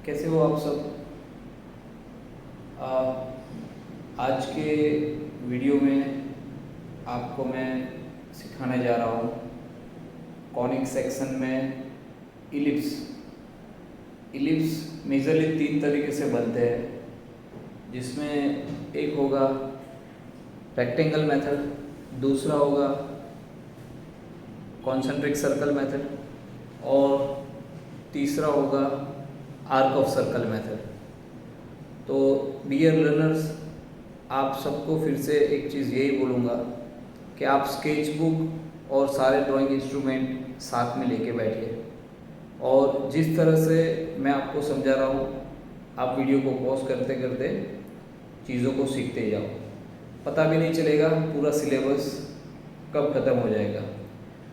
कैसे हो आप सब। आज के वीडियो में आपको मैं सिखाने जा रहा हूँ कॉनिक सेक्शन में इलिप्स। इलिप्स मेजरली 3 तरीके से बनते हैं, जिसमें एक होगा रेक्टेंगल मेथड, दूसरा होगा कॉन्सेंट्रिक सर्कल मेथड और तीसरा होगा आर्क ऑफ सर्कल मेथड। तो डियर लर्नर्स, आप सबको फिर से एक चीज़ यही बोलूँगा कि आप स्केच बुक और सारे ड्राइंग इंस्ट्रूमेंट साथ में लेके बैठिए और जिस तरह से मैं आपको समझा रहा हूँ आप वीडियो को पॉज करते करते चीज़ों को सीखते जाओ। पता भी नहीं चलेगा पूरा सिलेबस कब ख़त्म हो जाएगा।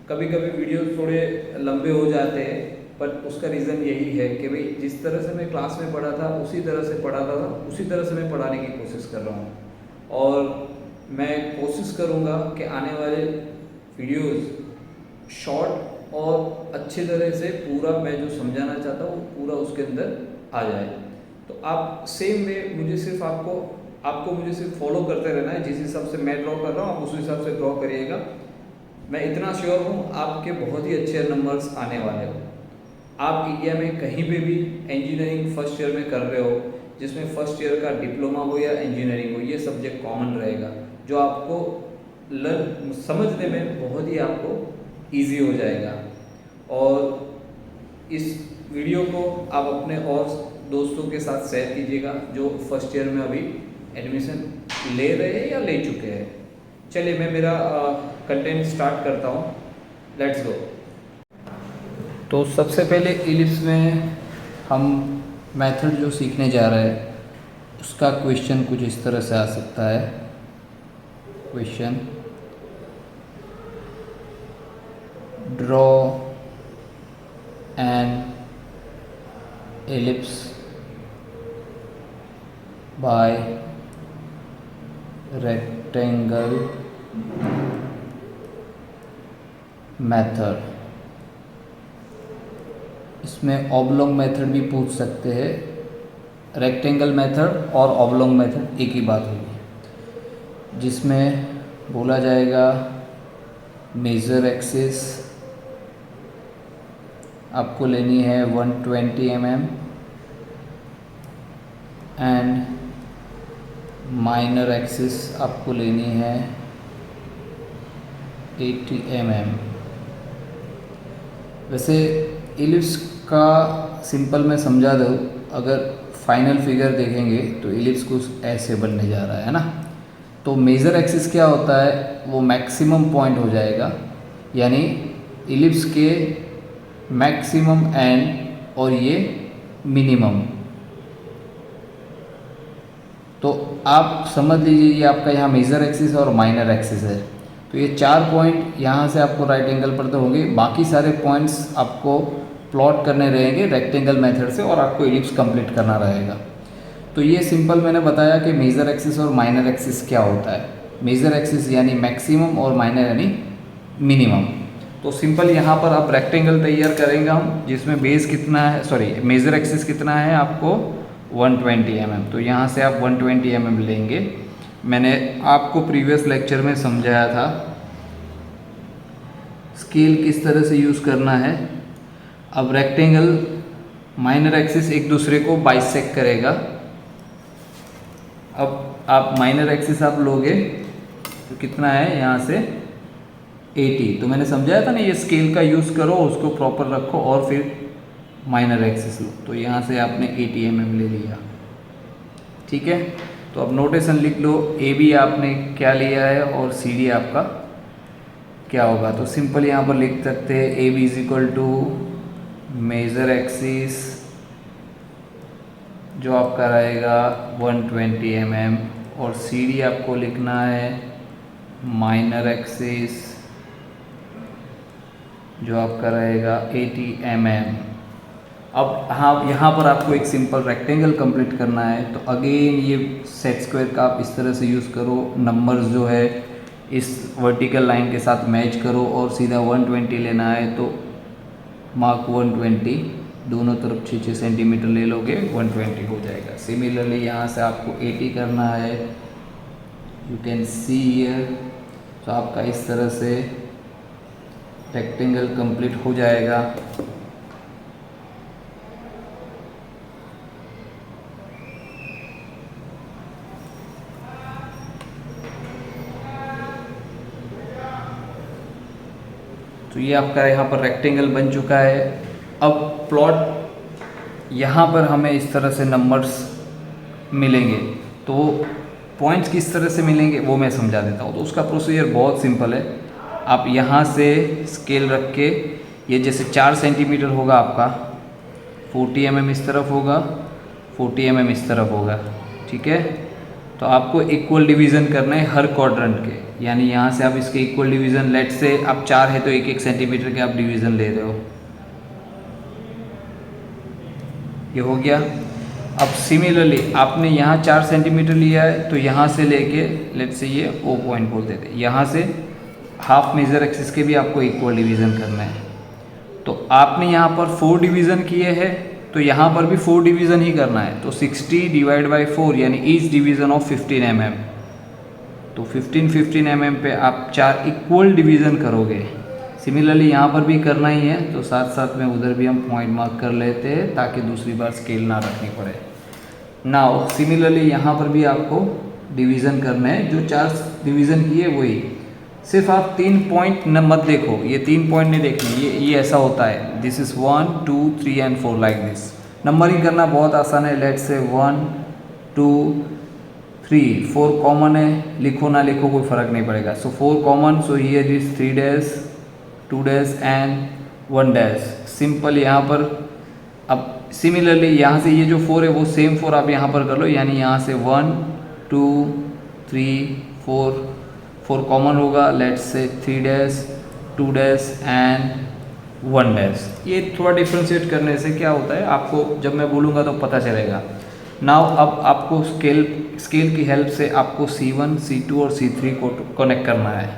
कभी कभी वीडियो थोड़े लंबे हो जाते हैं, पर उसका रीज़न यही है कि भाई जिस तरह से मैं क्लास में पढ़ा था उसी तरह से पढ़ाता था, उसी तरह से मैं पढ़ाने की कोशिश कर रहा हूँ और मैं कोशिश करूँगा कि आने वाले वीडियोस शॉर्ट और अच्छी तरह से पूरा मैं जो समझाना चाहता हूँ पूरा उसके अंदर आ जाए। तो आप सेम वे मुझे सिर्फ आपको मुझे सिर्फ फॉलो करते रहना है। जिस हिसाब से मैं ड्रॉ कर रहा हूँ आप उस हिसाब से ड्रॉ करिएगा। मैं इतना श्योर हूँ आपके बहुत ही अच्छे नंबर्स आने वाले हो। आप इंडिया में कहीं पे भी इंजीनियरिंग फर्स्ट ईयर में कर रहे हो, जिसमें फर्स्ट ईयर का डिप्लोमा हो या इंजीनियरिंग हो, ये सब्जेक्ट कॉमन रहेगा जो आपको लर्न समझने में बहुत ही आपको इजी हो जाएगा। और इस वीडियो को आप अपने और दोस्तों के साथ शेयर कीजिएगा जो फर्स्ट ईयर में अभी एडमिशन ले रहे हैं या ले चुके हैं। चलिए मैं मेरा कंटेंट स्टार्ट करता हूँ। Let's go. तो सबसे पहले इलिप्स में हम मेथड जो सीखने जा रहे हैं उसका क्वेश्चन कुछ इस तरह से आ सकता है। Question, draw an ellipse by rectangle method. इसमें ऑब्लोंग मेथड भी पूछ सकते हैं। रेक्टेंगल मेथड और ऑब्लोंग मेथड एक ही बात होगी, जिसमें बोला जाएगा मेजर एक्सिस आपको लेनी है 120 mm एंड माइनर एक्सिस आपको लेनी है 80 mm। वैसे इलिप्स का सिंपल मैं समझा दूँ, अगर फाइनल फिगर देखेंगे तो इलिप्स कुछ ऐसे बनने जा रहा है ना। तो मेजर एक्सिस क्या होता है, वो मैक्सिमम पॉइंट हो जाएगा, यानी इलिप्स के मैक्सिमम एंड और ये मिनिमम। तो आप समझ लीजिए ये आपका यहाँ मेजर एक्सिस और माइनर एक्सिस है। तो ये 4 पॉइंट यहाँ से आपको राइट एंगल पर तो होंगे, बाकी सारे पॉइंट्स आपको प्लॉट करने रहेंगे रेक्टेंगल मेथड से और आपको इलिप्स कंप्लीट करना रहेगा। तो ये सिंपल मैंने बताया कि मेजर एक्सिस और माइनर एक्सिस क्या होता है। मेजर एक्सिस यानी मैक्सिमम और माइनर यानी मिनिमम। तो सिंपल यहाँ पर आप रेक्टेंगल तैयार करेंगे हम, जिसमें बेस कितना है, सॉरी मेजर एक्सिस कितना है आपको 120 mm। तो यहाँ से आप 120 mm लेंगे। मैंने आपको प्रीवियस लेक्चर में समझाया था स्केल किस तरह से यूज़ करना है। अब रेक्टेंगल माइनर एक्सिस एक दूसरे को बाइसेक्ट करेगा। अब आप माइनर एक्सिस आप लोगे तो कितना है यहाँ से 80। तो मैंने समझाया था ना, ये स्केल का यूज़ करो, उसको प्रॉपर रखो और फिर माइनर एक्सिस लो। तो यहाँ से आपने 80 mm ले लिया, ठीक है। तो अब नोटेशन लिख लो, ए बी आपने क्या लिया है और सी डी आपका क्या होगा। तो सिंपल यहाँ पर लिख सकते हैं A B is equal to major axis जो आपका रहेगा 120 mm और सी डी आपको लिखना है माइनर एक्सिस जो आपका रहेगा 80 mm। अब हाँ, यहाँ पर आपको एक सिंपल रेक्टेंगल कंप्लीट करना है। तो अगेन ये सेट स्क्वायर का आप इस तरह से यूज़ करो, नंबर्स जो है इस वर्टिकल लाइन के साथ मैच करो और सीधा 120 लेना है। तो मार्क 120 दोनों तरफ 6-6 सेंटीमीटर ले लोगे 120 हो जाएगा। सिमिलरली यहाँ से आपको 80 करना है, यू कैन सी हियर। तो आपका इस तरह से रेक्टेंगल कंप्लीट हो जाएगा। तो ये आपका यहाँ पर रेक्टेंगल बन चुका है। अब प्लॉट यहाँ पर हमें इस तरह से नंबर्स मिलेंगे, तो पॉइंट्स किस तरह से मिलेंगे वो मैं समझा देता हूँ। तो उसका प्रोसीजर बहुत सिंपल है। आप यहाँ से स्केल रख के, ये जैसे 4 सेंटीमीटर होगा आपका, 40 mm इस तरफ होगा, 40 mm इस तरफ होगा, ठीक है। तो आपको इक्वल डिवीज़न करना है हर क्वाड्रेंट के, यानी यहाँ से आप इसके इक्वल डिवीज़न, लेट से आप 4 है तो 1-1 सेंटीमीटर के आप डिवीज़न ले रहे हो, ये हो गया। अब सिमिलरली आपने यहाँ 4 सेंटीमीटर लिया है, तो यहाँ से लेके लेट से ये O पॉइंट बोल देते हैं, यहाँ से हाफ मेजर एक्सिस के भी आपको इक्वल डिवीज़न करना है। तो आपने यहाँ पर 4 डिवीज़न किए हैं, तो यहाँ पर भी 4 डिवीज़न ही करना है। तो 60 डिवाइड बाई 4 यानी ईच डिवीज़न ऑफ 15 mm। तो 15 mm पे आप 4 इक्वल डिवीज़न करोगे। सिमिलरली यहाँ पर भी करना ही है, तो साथ साथ में उधर भी हम पॉइंट मार्क कर लेते हैं ताकि दूसरी बार स्केल ना रखनी पड़े। नाउ सिमिलरली यहाँ पर भी आपको डिवीज़न करना है, जो 4 डिवीज़न किए वही। सिर्फ आप 3 पॉइंट न मत देखो, ये 3 पॉइंट नहीं देखने, ये ऐसा होता है, this is 1 2 3 and 4 like this. Numbering करना बहुत आसान है। लेट से 1 2 3 4 कॉमन है, लिखो ना लिखो कोई फ़र्क नहीं पड़ेगा। सो 4 common, so here is 3 dash 2 dash and 1 dash. Simple यहाँ पर। अब सिमिलरली यहाँ से ये जो 4 है वो सेम 4 आप यहाँ पर कर लो, यानी यहाँ से 1 2 3 4 कॉमन होगा। Let's say 3 dash 2 dash and 1 dash. ये थोड़ा डिफ्रेंशिएट करने से क्या होता है, आपको जब मैं बोलूँगा तो पता चलेगा। नाउ अब आपको स्केल की हेल्प से आपको C1 C2 और C3 को कनेक्ट करना है।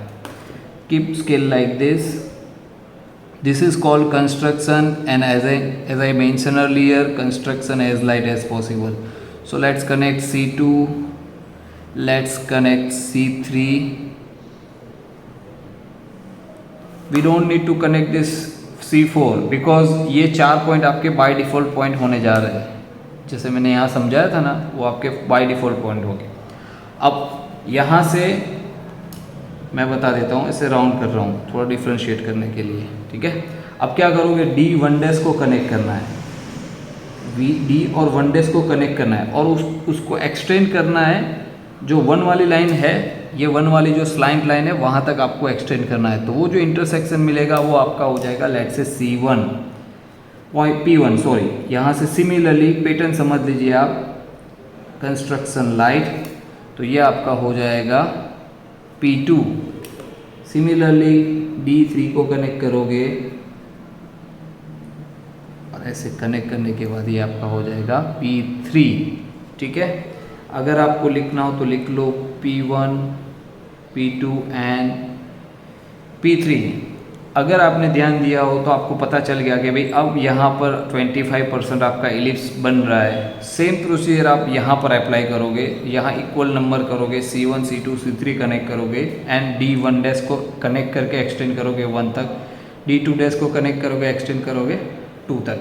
Keep scale like this, this is called construction, and as I mentioned earlier, construction as light as possible. So let's connect C2, let's connect C3. We don't need to connect this C4 because ये 4 point आपके by default point होने जा रहे हैं। जैसे मैंने यहाँ समझाया था ना, वो आपके बाय डिफ़ॉल्ट पॉइंट हो गए। अब यहाँ से मैं बता देता हूँ, इसे राउंड कर रहा हूँ थोड़ा डिफ्रेंशिएट करने के लिए, ठीक है। अब क्या करोगे, D1 डैश को कनेक्ट करना है, D और 1 डैश को कनेक्ट करना है, और उसको एक्सटेंड करना है। जो 1 वाली लाइन है, ये 1 वाली जो स्लाइंट लाइन है, वहाँ तक आपको एक्सटेंड करना है। तो वो जो इंटरसेक्शन मिलेगा वो आपका हो जाएगा लेट से C1 P1 सॉरी। यहाँ से सिमिलरली पैटर्न समझ लीजिए आप, कंस्ट्रक्शन लाइट, तो ये आपका हो जाएगा P2। सिमिलरली D3 को कनेक्ट करोगे, और ऐसे कनेक्ट करने के बाद ये आपका हो जाएगा P3, ठीक है। अगर आपको लिखना हो तो लिख लो P1 P2 एंड P3। अगर आपने ध्यान दिया हो तो आपको पता चल गया कि भाई अब यहाँ पर 25% आपका इलिप्स बन रहा है। सेम प्रोसीजर आप यहाँ पर अप्लाई करोगे, यहाँ इक्वल नंबर करोगे, C1 C2 C3 कनेक्ट करोगे एंड D1 डैश को कनेक्ट करके एक्सटेंड करोगे 1 तक, D2 डैश को कनेक्ट करोगे एक्सटेंड करोगे 2 तक।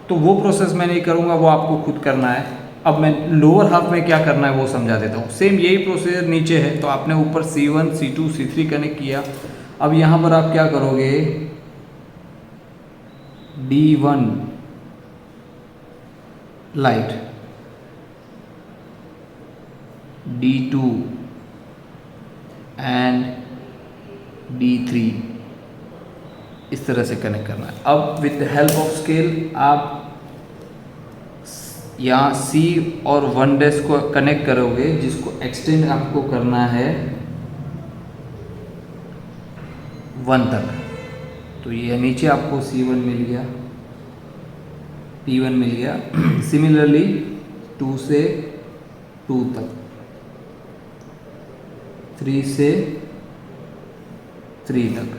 तो वो प्रोसेस मैं नहीं करूँगा, वो आपको खुद करना है। अब मैं लोअर हाफ में क्या करना है वो समझा देता हूँ। सेम यही प्रोसीजर नीचे है, तो आपने ऊपर C1 C2 C3 कनेक्ट किया। अब यहाँ पर आप क्या करोगे, D1 light, D2 and D3 इस तरह से कनेक्ट करना है। अब with the help of scale आप यहाँ C और 1 डैश को कनेक्ट करोगे, जिसको एक्सटेंड आपको करना है 1 तक। तो ये नीचे आपको C1 मिल गया, P1 मिल गया। सिमिलरली 2 से 2 तक, 3 से 3 तक,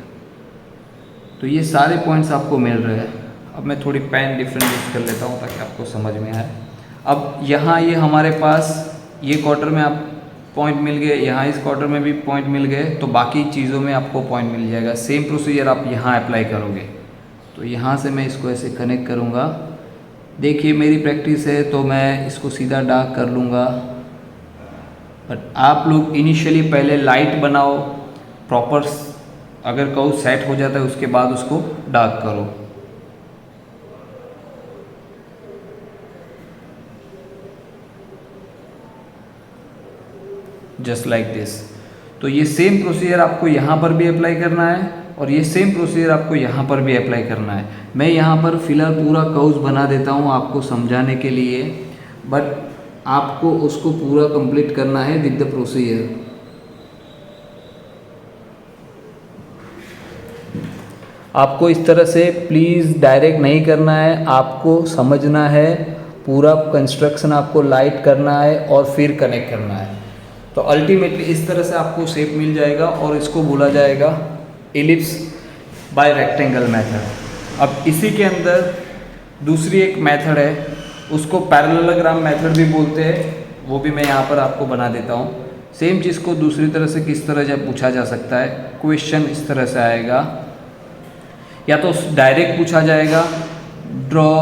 तो ये सारे पॉइंट्स आपको मिल रहे हैं। अब मैं थोड़ी पेन डिफरेंट यूज़ कर लेता हूँ ताकि आपको समझ में आए। अब यहाँ ये हमारे पास ये क्वार्टर में आप पॉइंट मिल गए, यहाँ इस क्वार्टर में भी पॉइंट मिल गए, तो बाकी चीज़ों में आपको पॉइंट मिल जाएगा। सेम प्रोसीजर आप यहाँ अप्लाई करोगे। तो यहाँ से मैं इसको ऐसे कनेक्ट करूँगा। देखिए मेरी प्रैक्टिस है तो मैं इसको सीधा डार्क कर लूँगा, बट आप लोग इनिशियली पहले लाइट बनाओ प्रॉपर, अगर कर्व सेट हो जाता है उसके बाद उसको डार्क करो। Just like this. तो ये सेम प्रोसीजर आपको यहाँ पर भी अप्लाई करना है और ये सेम प्रोसीजर आपको यहाँ पर भी अप्लाई करना है। मैं यहाँ पर फिलहाल पूरा कर्व्स बना देता हूँ आपको समझाने के लिए, बट आपको उसको पूरा कंप्लीट करना है विद द प्रोसीजर। आपको इस तरह से प्लीज़ डायरेक्ट नहीं करना है, आपको समझना है पूरा कंस्ट्रक्शन, आपको लाइट करना है और फिर कनेक्ट करना है। तो अल्टीमेटली इस तरह से आपको शेप मिल जाएगा और इसको बोला जाएगा इलिप्स बाय रेक्टेंगल मेथड। अब इसी के अंदर दूसरी एक मेथड है, उसको पैरेललोग्राम मेथड भी बोलते हैं, वो भी मैं यहाँ पर आपको बना देता हूँ। सेम चीज़ को दूसरी तरह से किस तरह जब पूछा जा सकता है, क्वेश्चन इस तरह से आएगा, या तो डायरेक्ट पूछा जाएगा draw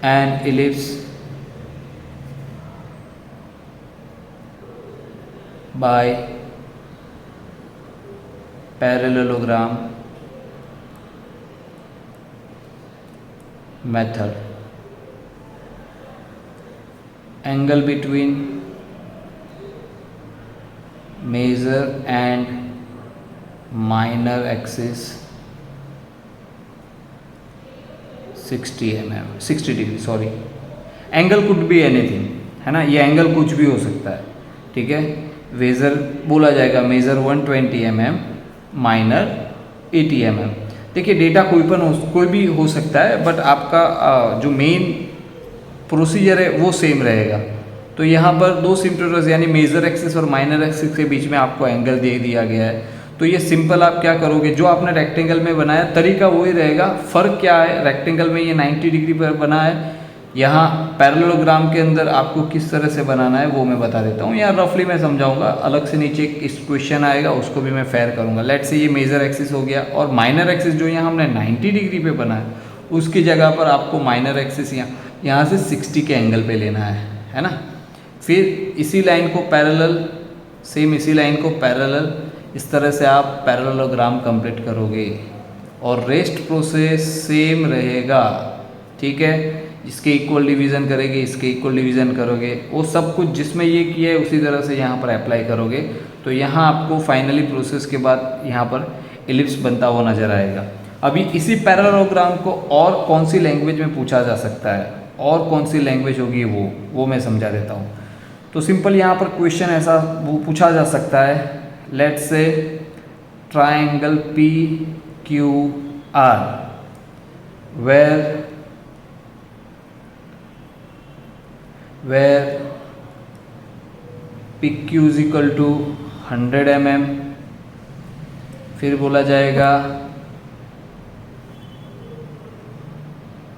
an ellipse by parallelogram method. Angle between major and minor axis 60 degree, sorry, angle could be anything, है ना, ये एंगल कुछ भी हो सकता है, ठीक है। मेजर बोला जाएगा मेजर 120 mm, माइनर 80 mm। देखिए डेटा कोई भी हो सकता है, बट आपका जो मेन प्रोसीजर है वो सेम रहेगा। तो यहाँ पर दो सिम्प्टोरस यानी मेजर एक्सिस और माइनर एक्सिस के बीच में आपको एंगल दे दिया गया है। तो ये सिंपल आप क्या करोगे, जो आपने रेक्टेंगल में बनाया तरीका वही रहेगा। फ़र्क क्या है, रेक्टेंगल में ये 90 डिग्री पर बना है, यहाँ पैरेललोग्राम के अंदर आपको किस तरह से बनाना है वो मैं बता देता हूँ। यहाँ रफली मैं समझाऊंगा, अलग से नीचे एक क्वेश्चन आएगा उसको भी मैं फेयर करूँगा। लेट से ये मेजर एक्सिस हो गया और माइनर एक्सिस जो यहाँ हमने 90 डिग्री पे बनाया उसकी जगह पर आपको माइनर एक्सिस यहाँ से 60 के एंगल पे लेना है ना। फिर इसी लाइन को पैरेलल, सेम इसी लाइन को पैरेलल, इस तरह से आप पैरेललोग्राम कंप्लीट करोगे और रेस्ट प्रोसेस सेम रहेगा, ठीक है। इसके इक्वल डिवीज़न करेंगे, इसके इक्वल डिवीज़न करोगे, वो सब कुछ जिसमें ये किया है उसी तरह से यहाँ पर अप्लाई करोगे। तो यहाँ आपको फाइनली प्रोसेस के बाद यहाँ पर इलिप्स बनता हुआ नज़र आएगा। अभी इसी पैरेललोग्राम को और कौन सी लैंग्वेज में पूछा जा सकता है और कौन सी लैंग्वेज होगी वो मैं समझा देता हूँ। तो सिंपल यहाँ पर क्वेश्चन ऐसा वो पूछा जा सकता है, let's say triangle PQR where PQ is equal to 100 mm, फिर बोला जाएगा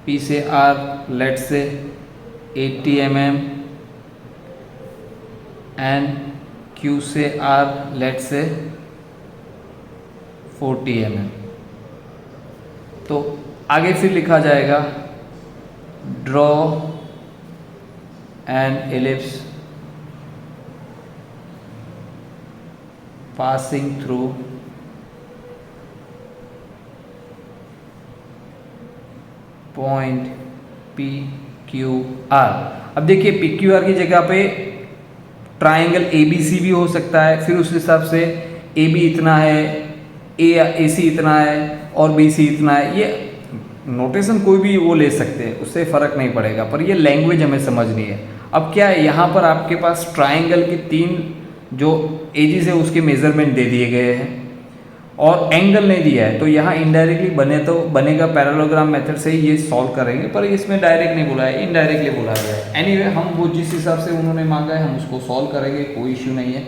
P से R let's say 80 mm and Q से R लेट्स से 40 mm। तो आगे फिर लिखा जाएगा draw an ellipse passing through point PQR। अब देखिए PQR की जगह पे ट्राइंगल ABC भी हो सकता है, फिर उस हिसाब से AB इतना है, AC इतना है और BC इतना है। ये नोटेशन कोई भी वो ले सकते हैं, उससे फ़र्क नहीं पड़ेगा, पर ये लैंग्वेज हमें समझनी है। अब क्या है, यहाँ पर आपके पास ट्राइंगल के 3 जो एजिस है उसके मेजरमेंट दे दिए गए हैं और एंगल नहीं दिया है, तो यहाँ इनडायरेक्टली बनेगा पैरेललोग्राम मेथड से ही ये सॉल्व करेंगे, पर इसमें डायरेक्ट नहीं बोला है, इनडायरेक्टली बोला गया है। एनीवे हम वो जिस हिसाब से उन्होंने मांगा है हम उसको सॉल्व करेंगे, कोई इश्यू नहीं है।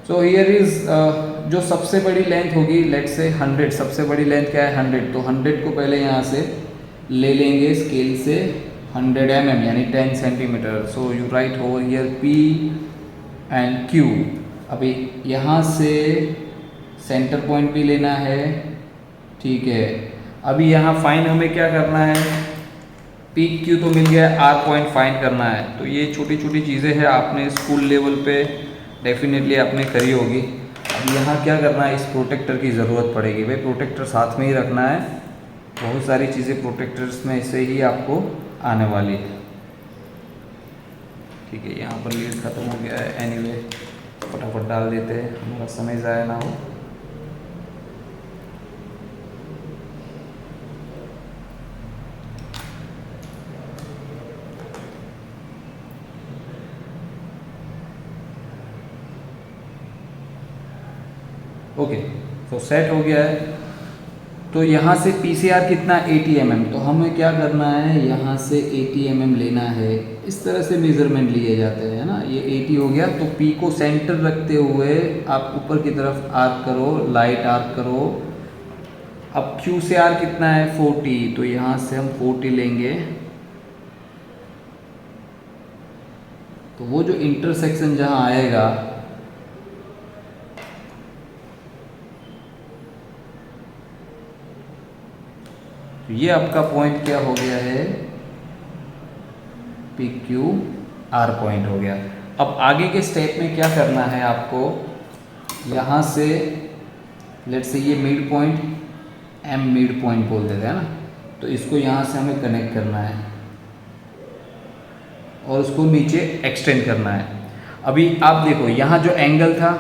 सो हियर इज़ जो सबसे बड़ी लेंथ होगी, लेट से 100, सबसे बड़ी लेंथ क्या है 100, तो 100 को पहले यहाँ से ले लेंगे स्केल से 100 mm यानी 10 centimetre. So you right over here P and Q। अभी यहाँ से सेंटर पॉइंट भी लेना है, ठीक है। अभी यहाँ फाइन हमें क्या करना है, पी क्यू तो मिल गया, आर पॉइंट फाइन करना है। तो ये छोटी छोटी चीज़ें हैं, आपने स्कूल लेवल पे डेफिनेटली आपने करी होगी। अब यहाँ क्या करना है, इस प्रोटेक्टर की ज़रूरत पड़ेगी भाई, प्रोटेक्टर साथ में ही रखना है। बहुत सारी चीज़ें प्रोटेक्टर्स में से ही आपको आने वाली है, ठीक है। यहाँ पर लीड ख़त्म हो गया है, एनीवे फटाफट डाल देते हैं, हमारा समय ज़ाया ना हो। ओके, तो सेट हो गया है। तो यहाँ से PCR कितना 80 mm, तो हमें क्या करना है, यहाँ से 80 mm लेना है। इस तरह से मेज़रमेंट लिए जाते हैं ना। ये 80 हो गया, तो P को सेंटर रखते हुए आप ऊपर की तरफ आर्क करो, लाइट आर्क करो। अब Q से R कितना है 40, तो यहाँ से हम 40 लेंगे। तो वो जो इंटरसेक्शन जहाँ आएगा, तो ये आपका पॉइंट क्या हो गया है, PQR पॉइंट हो गया। अब आगे के स्टेप में क्या करना है आपको, यहाँ से लेट से ये mid point, M mid point बोल देते हैं ना, तो इसको यहाँ से हमें कनेक्ट करना है और उसको नीचे एक्सटेंड करना है। अभी आप देखो, यहाँ जो एंगल था,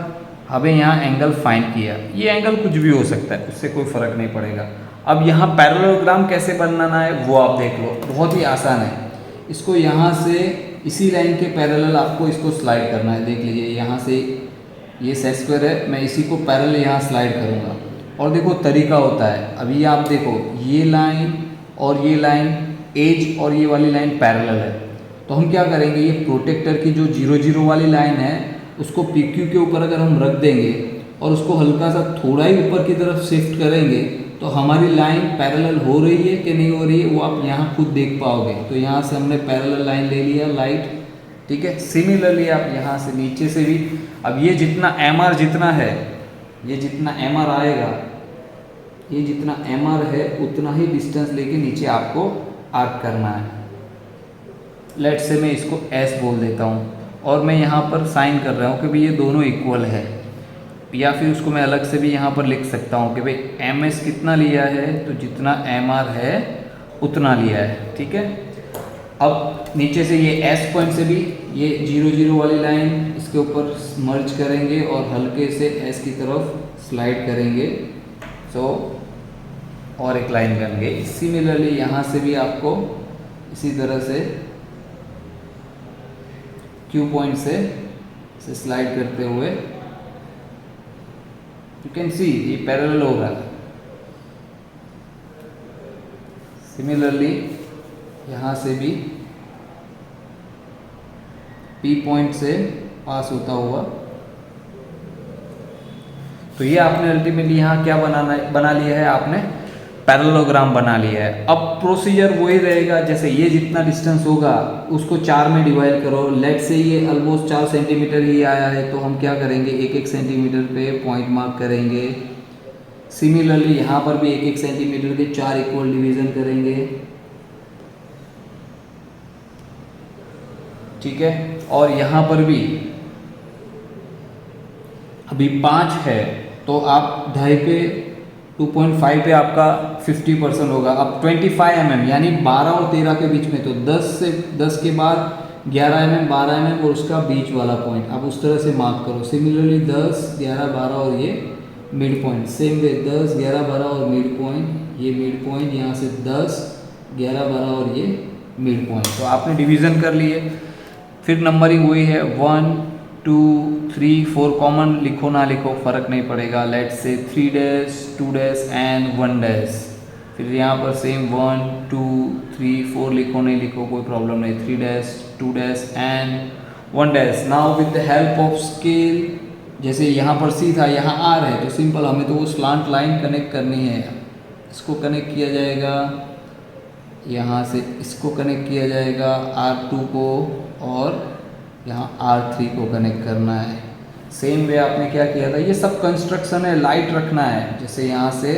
हमें यहाँ एंगल फाइंड किया, ये एंगल कुछ भी हो सकता है, उससे कोई फ़र्क नहीं पड़ेगा। अब यहाँ पैरेललोग्राम कैसे बनाना है वो आप देख लो, बहुत ही आसान है। इसको यहाँ से इसी लाइन के पैरेलल आपको इसको स्लाइड करना है। देख लीजिए, यहाँ से ये सेट स्क्वायर है, मैं इसी को पैरेलल यहाँ स्लाइड करूँगा। और देखो तरीका होता है, अभी आप देखो ये लाइन और ये लाइन, एज और ये वाली लाइन पैरेलल है, तो हम क्या करेंगे, ये प्रोटेक्टर की जो 0 0 वाली लाइन है उसको PQ के ऊपर अगर हम रख देंगे और उसको हल्का सा थोड़ा ही ऊपर की तरफ शिफ्ट करेंगे, तो हमारी लाइन पैरेलल हो रही है कि नहीं हो रही है वो आप यहाँ खुद देख पाओगे। तो यहाँ से हमने पैरेलल लाइन ले लिया लाइट, ठीक है। सिमिलरली आप यहाँ से नीचे से भी, अब ये जितना MR जितना है, ये जितना MR आएगा, ये जितना MR है उतना ही डिस्टेंस लेके नीचे आपको आर्क करना है। लेट से मैं इसको S बोल देता हूँ और मैं यहाँ पर साइन कर रहा हूँ कि भाई ये दोनों इक्वल है, या फिर उसको मैं अलग से भी यहाँ पर लिख सकता हूँ कि भाई MS कितना लिया है, तो जितना MR है उतना लिया है, ठीक है। अब नीचे से ये S पॉइंट से भी ये 0 0 वाली लाइन इसके ऊपर मर्ज करेंगे और हल्के से S की तरफ स्लाइड करेंगे, सो और एक लाइन बन गई। सिमिलरली यहाँ से भी आपको इसी तरह से Q पॉइंट से स्लाइड करते हुए, यू कैन सी ये पैरेलल हो रहा है। सिमिलरली यहाँ से भी P पॉइंट से पास होता हुआ, तो ये आपने अल्टीमेटली यहाँ क्या बना लिया है, आपने पैरेललोग्राम बना लिया है। अब प्रोसीजर वही रहेगा, जैसे ये जितना डिस्टेंस होगा उसको 4 में डिवाइड करो। लेट से ये ऑलमोस्ट 4 सेंटीमीटर ही आया है, तो हम क्या करेंगे, 1 1 सेंटीमीटर पे पॉइंट मार्क करेंगे। सिमिलरली यहाँ पर भी 1 1 सेंटीमीटर के 4 इक्वल डिवीजन करेंगे, ठीक है। और यहाँ पर भी अभी 5 है, तो आप 2.5 पे 2.5 पे आपका 50% होगा। अब 25 mm यानी 12 और 13 के बीच में, तो 10 के बाद 11 mm 12 mm और उसका बीच वाला पॉइंट आप उस तरह से मार्क करो। सिमिलरली 10 11 12 और ये मिड पॉइंट, सेम वे 10 11 12 और मिड पॉइंट, ये मिड पॉइंट यहाँ से 10 11 12 और ये मिड पॉइंट। तो आपने डिवीज़न कर लिए, फिर नंबरिंग वही है 1 2 3 4, कॉमन लिखो ना लिखो फ़र्क नहीं पड़ेगा। लेट से 3 डैश 2 डैश एंड 1 डैश, फिर यहाँ पर सेम 1 2 3 4 लिखो नहीं लिखो कोई प्रॉब्लम नहीं, 3 dash 2 dash and 1 dash. Now with the help of scale जैसे यहाँ पर सी था, यहाँ आर है, तो सिंपल हमें तो वो स्लांट लाइन कनेक्ट करनी है। इसको कनेक्ट किया जाएगा, यहाँ से इसको कनेक्ट किया जाएगा R2 को, और यहाँ R3 को कनेक्ट करना है। सेम वे आपने क्या किया था, ये सब कंस्ट्रक्शन है, लाइट रखना है। जैसे यहाँ से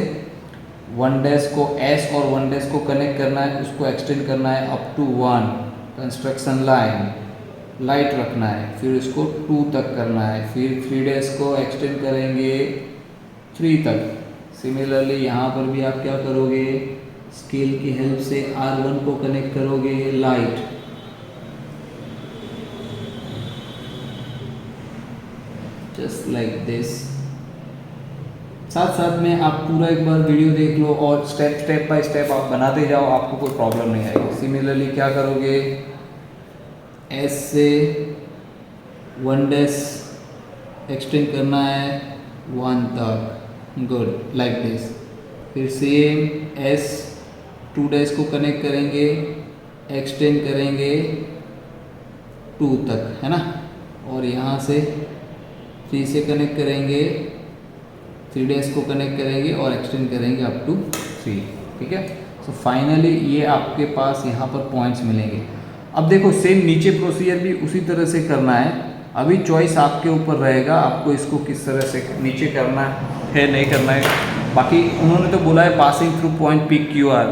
1 डैश को S और 1 डैश को कनेक्ट करना है, उसको एक्सटेंड करना है up to 1 construction line, light रखना है। फिर इसको 2 तक करना है, फिर 3 डैश को एक्सटेंड करेंगे 3 तक। सिमिलरली यहाँ पर भी आप क्या करोगे, स्केल की हेल्प से R1 को कनेक्ट करोगे लाइट, जस्ट लाइक दिस। साथ साथ में आप पूरा एक बार वीडियो देख लो और स्टेप बाय स्टेप आप बनाते जाओ, आपको कोई प्रॉब्लम नहीं आएगी। सिमिलरली क्या करोगे, S से 1 डैश एक्सटेंड करना है 1 तक, गुड, लाइक दिस। फिर सेम S 2 डैश को कनेक्ट करेंगे, एक्सटेंड करेंगे 2 तक, है ना। और यहाँ से 3 से कनेक्ट करेंगे, 3 डैश को कनेक्ट करेंगे और एक्सटेंड करेंगे अप टू 3, ठीक है। सो फाइनली ये आपके पास यहाँ पर पॉइंट्स मिलेंगे। अब देखो सेम नीचे प्रोसीजर भी उसी तरह से करना है। अभी चॉइस आपके ऊपर रहेगा, आपको इसको किस तरह से नीचे करना है नहीं करना है। बाकी उन्होंने तो बोला है पासिंग थ्रू पॉइंट PQR,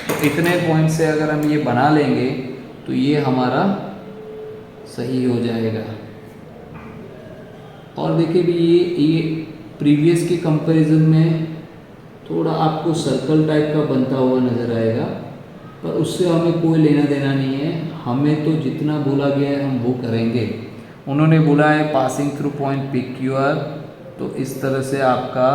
तो इतने पॉइंट से अगर हम ये बना लेंगे तो ये हमारा सही हो जाएगा। और देखिए भी ये प्रीवियस के कंपैरिजन में थोड़ा आपको सर्कल टाइप का बनता हुआ नज़र आएगा, पर उससे हमें कोई लेना देना नहीं है। हमें तो जितना बोला गया है हम वो करेंगे। उन्होंने बोला है पासिंग थ्रू पॉइंट PQR, तो इस तरह से आपका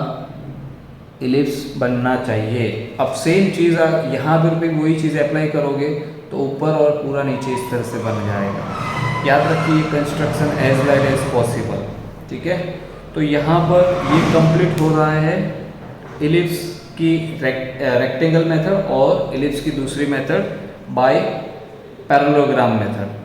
इलिप्स बनना चाहिए। अब सेम चीज़ यहाँ पर भी वही चीज़ अप्लाई करोगे तो ऊपर और पूरा नीचे इस तरह से बन जाएगा। याद रखिए construction as light as possible, ठीक है। तो यहाँ पर ये कंप्लीट हो रहा है इलिप्स की रेक्टेंगल मेथड और इलिप्स की दूसरी मेथड बाय पैरेललोग्राम मेथड।